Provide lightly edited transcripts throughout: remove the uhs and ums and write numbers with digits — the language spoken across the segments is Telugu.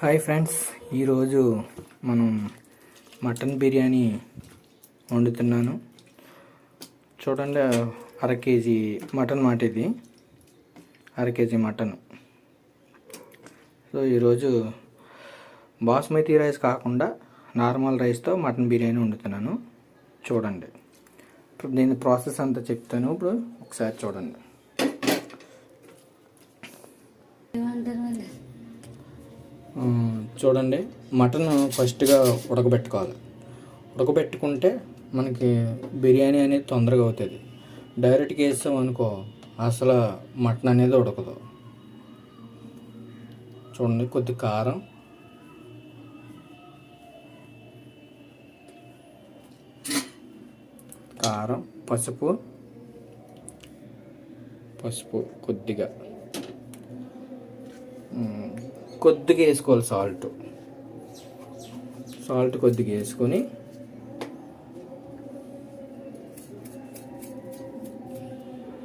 హాయ్ ఫ్రెండ్స్, ఈరోజు మనం మటన్ బిర్యానీ వండుతున్నాను. చూడండి, అర కేజీ మటన్ మాట ఇది, అర కేజీ మటన్. సో ఈరోజు బాస్మతి రైస్ కాకుండా నార్మల్ రైస్తో మటన్ బిర్యానీ వండుతున్నాను. చూడండి, ఇప్పుడు దీని ప్రాసెస్ అంతా చెప్తాను. ఇప్పుడు ఒకసారి చూడండి. చూడండి, మటన్ ఫస్ట్గా ఉడకబెట్టుకోవాలి. ఉడకబెట్టుకుంటే మనకి బిర్యానీ అనేది తొందరగా అవుతుంది. డైరెక్ట్గా వేస్తాం అనుకో అసలు మటన్ అనేది ఉడకదు. చూడండి, కొద్ది కారం, పసుపు కొద్దిగా వేసుకోవాలి. సాల్ట్ కొద్దిగా వేసుకొని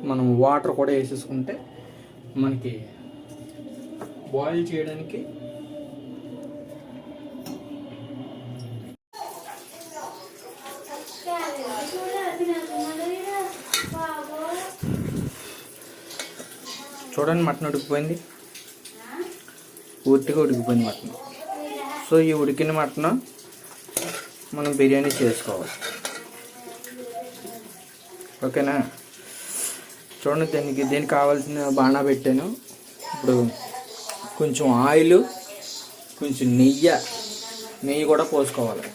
మనం వాటర్ కూడా వేసేసుకుంటే మనకి బాయిల్ చేయడానికి చూడండి, మటన్ ఉడికిపోయింది, పూర్తిగా ఉడికిపోయింది మటన్. సో ఈ ఉడికిన మటన్ మనం బిర్యానీ చేసుకోవాలి. ఓకేనా? చూడండి, దీనికి కావాల్సిన బాణా పెట్టాను. ఇప్పుడు కొంచెం ఆయిల్, కొంచెం నెయ్యి కూడా పోసుకోవాలి.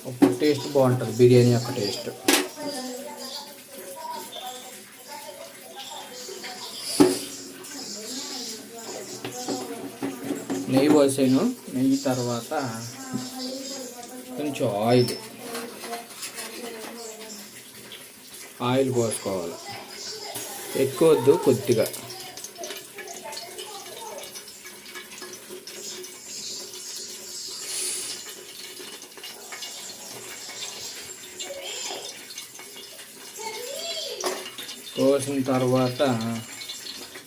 అప్పుడు టేస్ట్ బాగుంటుంది, బిర్యానీ యొక్క టేస్ట్. నెయ్యి పోసాను. నెయ్యి తర్వాత కొంచెం ఆయిల్ పోసుకోవాలి. ఎక్కువ వద్దు, కొద్దిగా. పోసిన తర్వాత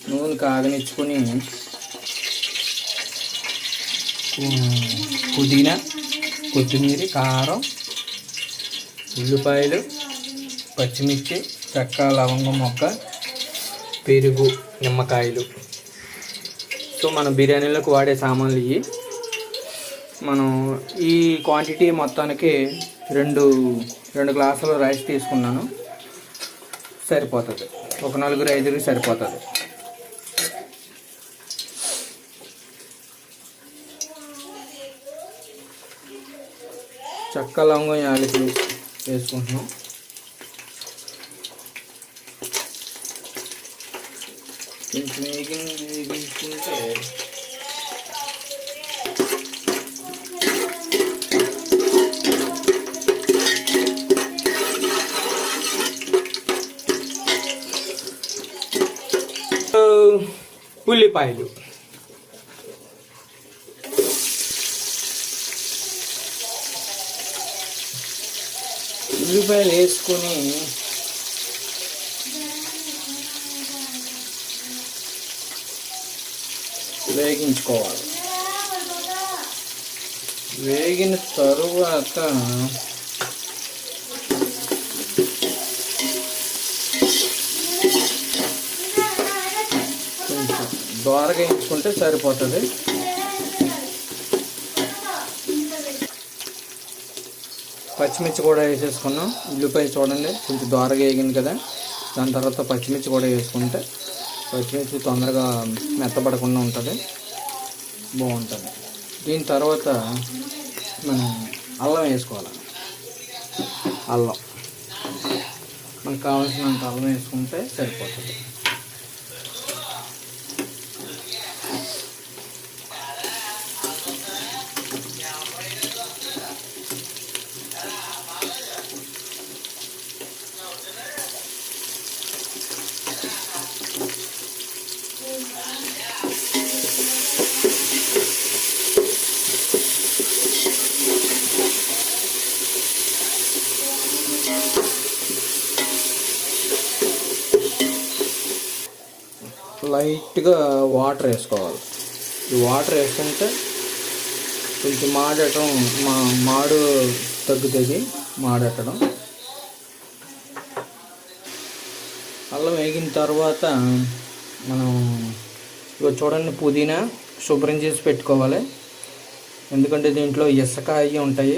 నూనె కాగనిచ్చుకొని పుదీనా, కొత్తిమీర, కారం, ఉల్లిపాయలు, పచ్చిమిర్చి, చెక్క, లవంగం మొక్క, పెరుగు, నిమ్మకాయలు. సో మనం బిర్యానీలోకి వాడే సామాన్లు ఇవి. మనం ఈ క్వాంటిటీ మొత్తానికి రెండు గ్లాసులు రైస్ తీసుకున్నాను. సరిపోతుంది, ఒక 4-5 సరిపోతుంది. చెక్క, లవంగం, యాలకులు వేసుకుంటున్నాం. కొంచెం వేగించుకుంటే ఉల్లిపాయలు, వేసుకొని వేగించుకోవాలి. వేగిన తరువాత కొంచెం దోరగా వేయించుకుంటే సరిపోతుంది. పచ్చిమిర్చి కూడా వేసేసుకున్నాం. ఉల్లిపాయ చూడండి కొంచెం దోరగా వేగింది కదా, దాని తర్వాత పచ్చిమిర్చి కూడా వేసుకుంటే పచ్చిమిర్చి తొందరగా మెత్తపడకుండా ఉంటుంది, బాగుంటుంది. దీని తర్వాత మనం అల్లం వేసుకోవాలి. మనకు కావాల్సినంత అల్లం వేసుకుంటే సరిపోతుంది. లైట్గా వాటర్ వేసుకోవాలి. ఈ వాటర్ వేసుకుంటే కొంచెం మాడు తగ్గుతుంది, మాడటడం. అల్లం వేగిన తర్వాత మనం చూడండి, పుదీనా శుభ్రం చేసి పెట్టుకోవాలి, ఎందుకంటే దీంట్లో ఇసుక అవి ఉంటాయి.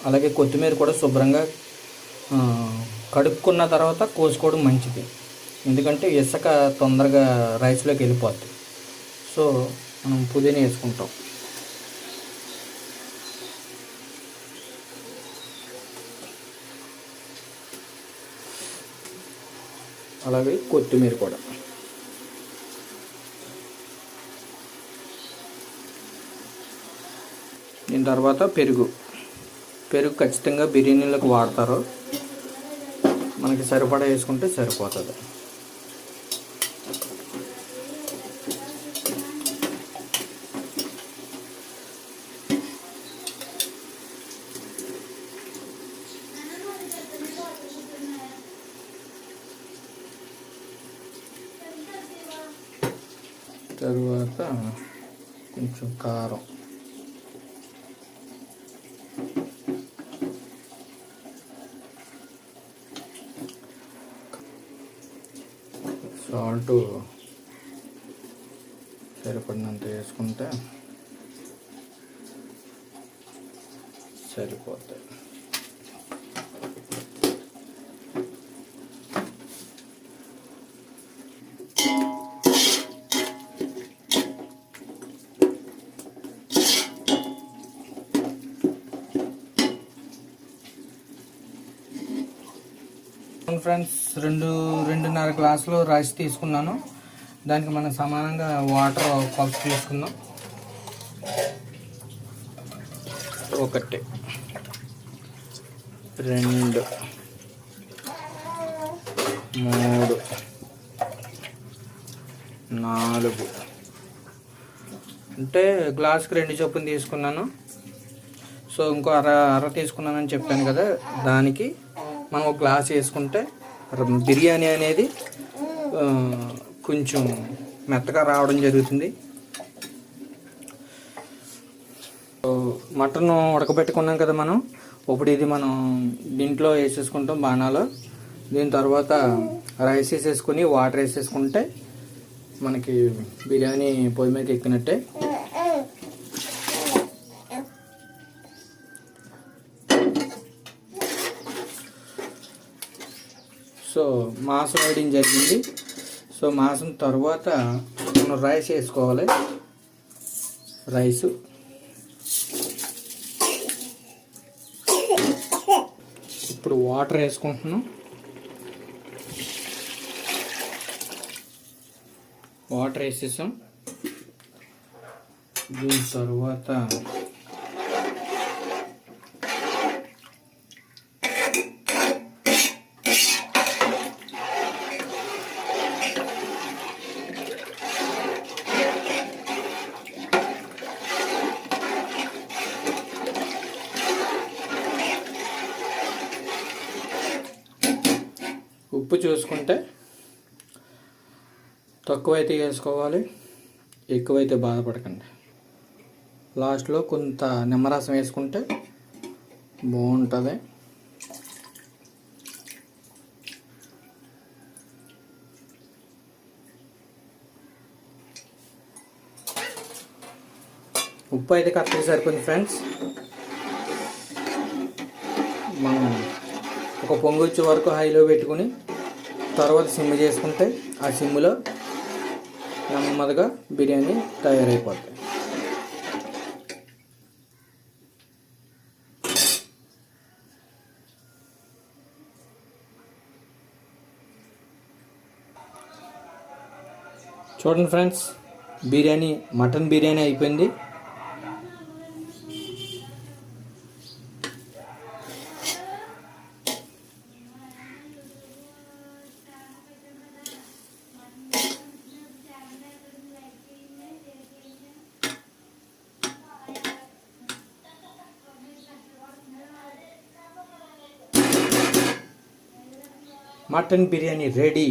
అలాగే కొత్తిమీర కూడా శుభ్రంగా కడుక్కున్న తర్వాత కోసుకోవడం మంచిది, ఎందుకంటే ఇసుక తొందరగా రైస్లోకి వెళ్ళిపోద్ది. సో మనం పుదీనా వేసుకుంటాం. అలాగే కొత్తిమీర కూడా. దీని తర్వాత పెరుగు ఖచ్చితంగా బిర్యానీలకు వాడతారు, మనకి సరిపడా వేసుకుంటే సరిపోతుంది. తరువాత కొంచెం కారం, సాల్ట్ సరిపడినంత వేసుకుంటే సరిపోతాయి. ఫ్రెండ్స్, 2.5 గ్లాసులు రైస్ తీసుకున్నాను. దానికి మనం సమానంగా వాటర్ కొలత తీసుకుందాం. 1 2 3 4 అంటే గ్లాస్కి 2 చొప్పున తీసుకున్నాను. సో ఇంకో అర తీసుకున్నానని చెప్పాను కదా, దానికి మనం 1 గ్లాస్ వేసుకుంటే బిర్యానీ అనేది కొంచెం మెత్తగా రావడం జరుగుతుంది. మటన్ ఉడకబెట్టుకున్నాం కదా మనం, ఇప్పుడు ఇది మనం దీంట్లో వేసేసుకుంటాం బాణాలో. దీని తర్వాత రైస్ వేసేసుకొని వాటర్ వేసేసుకుంటే మనకి బిర్యానీ పొయ్యి మీద ఎక్కినట్టే. సో మాంసం వేయడం జరిగింది. సో మాంసం తర్వాత మనం రైస్ వేసుకోవాలి. రైసు ఇప్పుడు వాటర్ వేసుకుంటున్నాం. వాటర్ వేసేసాం. దీని తర్వాత ఉప్పు చూసుకుంటే తక్కువైతే వేసుకోవాలి, ఎక్కువైతే బాధపడకండి. లాస్ట్లో కొంత నిమ్మరసం వేసుకుంటే బాగుంటుంది. ఉప్పు అయితే కరెక్ట్గా సరిపోయింది ఫ్రెండ్స్. మనం ఒక పొంగు వచ్చే వరకు హైలో పెట్టుకుని తర్వాత సిమ్ చేసుకుంటే ఆ సిమ్లో నెమ్మదిగా బిర్యానీ తయారైపోతుంది. చూడండి ఫ్రెండ్స్, మటన్ బిర్యానీ అయిపోయింది. Mutton biryani ready.